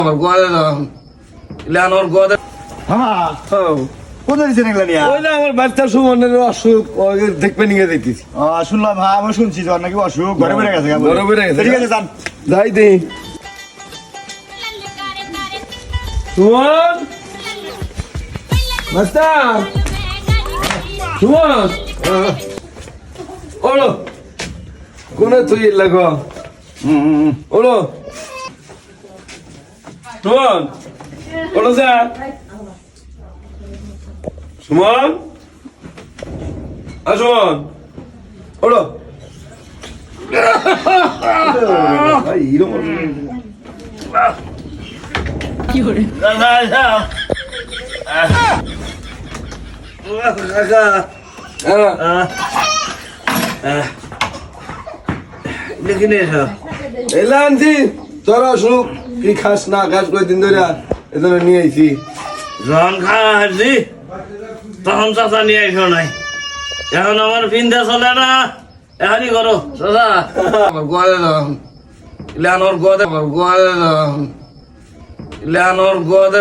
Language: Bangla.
আমার গোয়ালে ইলানোর গোয়ালে হ্যাঁ কোন দিচ্ছেন এগুলা নিয়ে ওই না আমার বাচ্চা সুমনের অসুখ ওকে দেখবে নিয়ে দেখতেছি শুনলাম হ্যাঁ আমি শুনছি তোর নাকি অসুখ ঘরে বেড়ে গেছে ঘরে বেড়ে গেছে। ঠিক আছে যান যাই দে সুমন মাস্টার সুমন ওলো কোনে তুই লাগো ওলো সুমন ওলো যা সুমন সুমন ওলো এলানছি তোর অসুখ কি খাস না খাস কয়েকদিন ধরে এজন্য নিয়ে আইছি যখন খাওয়া হারছি তখন চাচা নিয়ে আইসো নাই এখন আমার পিন্ধে চলে না এখনই করো চাচা আমার গোয়ালে ইলানোর গোয়ালে আমার গোয়ালে ইলানোর গোয়ালে